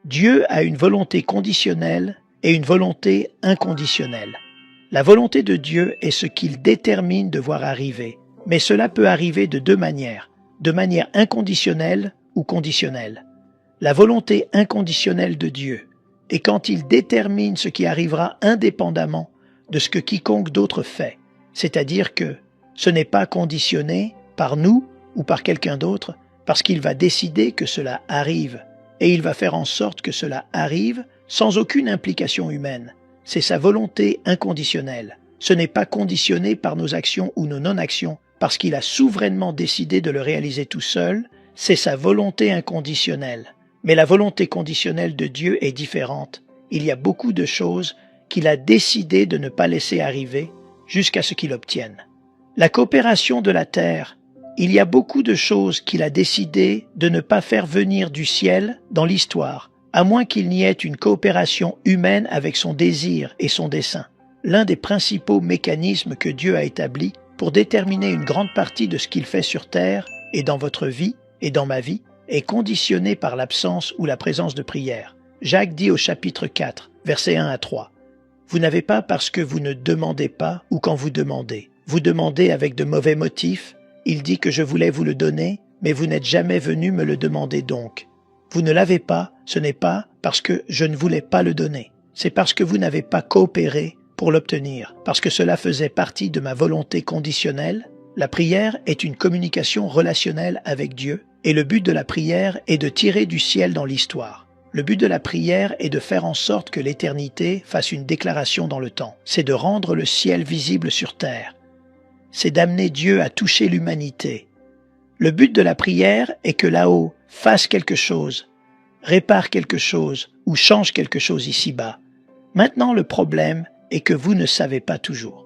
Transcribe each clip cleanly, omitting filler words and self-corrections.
Dieu a une volonté conditionnelle et une volonté inconditionnelle. La volonté de Dieu est ce qu'il détermine de voir arriver, mais cela peut arriver de deux manières, de manière inconditionnelle ou conditionnelle. La volonté inconditionnelle de Dieu est quand il détermine ce qui arrivera indépendamment de ce que quiconque d'autre fait, c'est-à-dire que ce n'est pas conditionné par nous ou par quelqu'un d'autre, parce qu'il va décider que cela arrive, et il va faire en sorte que cela arrive sans aucune implication humaine. C'est sa volonté inconditionnelle. Ce n'est pas conditionné par nos actions ou nos non-actions, parce qu'il a souverainement décidé de le réaliser tout seul, c'est sa volonté inconditionnelle. Mais la volonté conditionnelle de Dieu est différente. Il y a beaucoup de choses qu'il a décidé de ne pas laisser arriver jusqu'à ce qu'il obtienne. La coopération de la terre, il y a beaucoup de choses qu'il a décidé de ne pas faire venir du ciel dans l'histoire, à moins qu'il n'y ait une coopération humaine avec son désir et son dessein. L'un des principaux mécanismes que Dieu a établis pour déterminer une grande partie de ce qu'il fait sur terre et dans votre vie et dans ma vie est conditionné par l'absence ou la présence de prière. Jacques dit au chapitre 4, versets 1 à 3, « Vous n'avez pas parce que vous ne demandez pas ou quand vous demandez. Vous demandez avec de mauvais motifs. Il dit que je voulais vous le donner, mais vous n'êtes jamais venu me le demander donc. Vous ne l'avez pas, ce n'est pas parce que je ne voulais pas le donner. C'est parce que vous n'avez pas coopéré pour l'obtenir, parce que cela faisait partie de ma volonté conditionnelle. La prière est une communication relationnelle avec Dieu, et le but de la prière est de tirer du ciel dans l'histoire. Le but de la prière est de faire en sorte que l'éternité fasse une déclaration dans le temps. C'est de rendre le ciel visible sur terre. C'est d'amener Dieu à toucher l'humanité. Le but de la prière est que là-haut fasse quelque chose, répare quelque chose ou change quelque chose ici-bas. Maintenant, le problème est que vous ne savez pas toujours.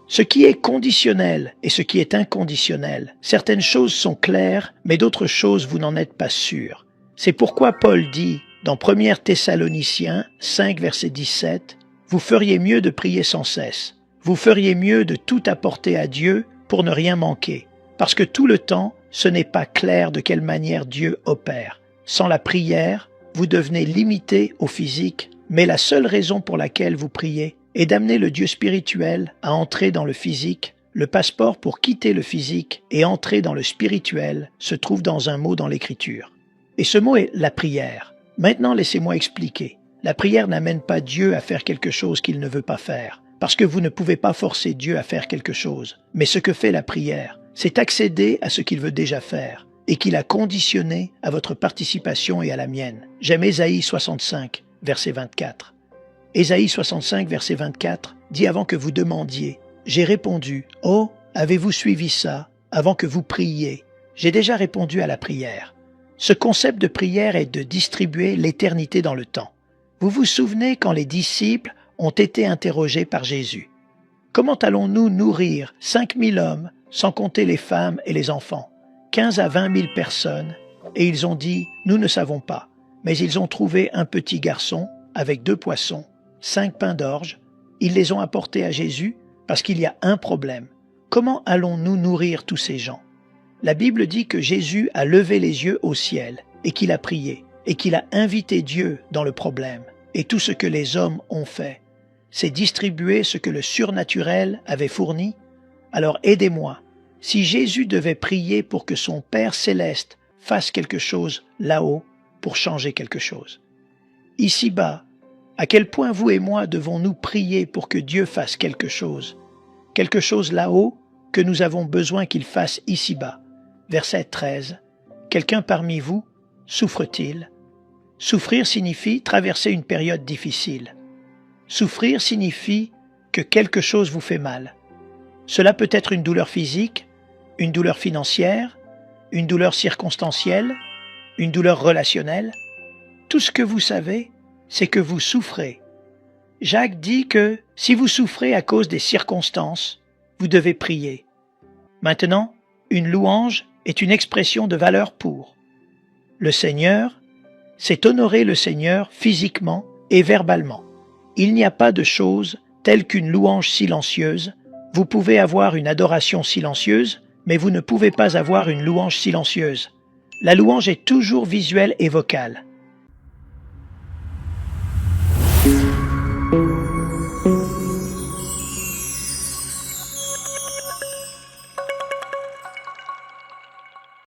Ce qui est conditionnel et ce qui est inconditionnel, certaines choses sont claires, mais d'autres choses vous n'en êtes pas sûr. C'est pourquoi Paul dit dans 1 Thessaloniciens 5, verset 17, « Vous feriez mieux de prier sans cesse. Vous feriez mieux de tout apporter à Dieu pour ne rien manquer, parce que tout le temps, ce n'est pas clair de quelle manière Dieu opère. Sans la prière, vous devenez limité au physique, mais la seule raison pour laquelle vous priez est d'amener le Dieu spirituel à entrer dans le physique. Le passeport pour quitter le physique et entrer dans le spirituel se trouve dans un mot dans l'Écriture. Et ce mot est la prière. Maintenant, laissez-moi expliquer. La prière n'amène pas Dieu à faire quelque chose qu'il ne veut pas faire. Parce que vous ne pouvez pas forcer Dieu à faire quelque chose. Mais ce que fait la prière, c'est accéder à ce qu'il veut déjà faire et qu'il a conditionné à votre participation et à la mienne. J'aime Ésaïe 65, verset 24. Ésaïe 65, verset 24 dit avant que vous demandiez, « J'ai répondu, oh, avez-vous suivi ça avant que vous priyiez? J'ai déjà répondu à la prière. » Ce concept de prière est de distribuer l'éternité dans le temps. Vous vous souvenez quand les disciples ont été interrogés par Jésus. Comment allons-nous nourrir 5000 hommes, sans compter les femmes et les enfants, 15 à 20 000 personnes? Et ils ont dit, nous ne savons pas. Mais ils ont trouvé un petit garçon avec 2 poissons, 5 pains d'orge. Ils les ont apportés à Jésus parce qu'il y a un problème. Comment allons-nous nourrir tous ces gens? La Bible dit que Jésus a levé les yeux au ciel et qu'il a prié et qu'il a invité Dieu dans le problème. Et tout ce que les hommes ont fait, c'est distribuer ce que le surnaturel avait fourni. Alors aidez-moi. Si Jésus devait prier pour que son Père céleste fasse quelque chose là-haut pour changer quelque chose. Ici-bas, à quel point vous et moi devons-nous prier pour que Dieu fasse quelque chose là-haut que nous avons besoin qu'il fasse ici-bas. Verset 13. Quelqu'un parmi vous souffre-t-il? Souffrir signifie traverser une période difficile. Souffrir signifie que quelque chose vous fait mal. Cela peut être une douleur physique, une douleur financière, une douleur circonstancielle, une douleur relationnelle. Tout ce que vous savez, c'est que vous souffrez. Jacques dit que si vous souffrez à cause des circonstances, vous devez prier. Maintenant, une louange est une expression de valeur pour le Seigneur, c'est honorer le Seigneur physiquement et verbalement. Il n'y a pas de chose telle qu'une louange silencieuse. Vous pouvez avoir une adoration silencieuse, mais vous ne pouvez pas avoir une louange silencieuse. La louange est toujours visuelle et vocale.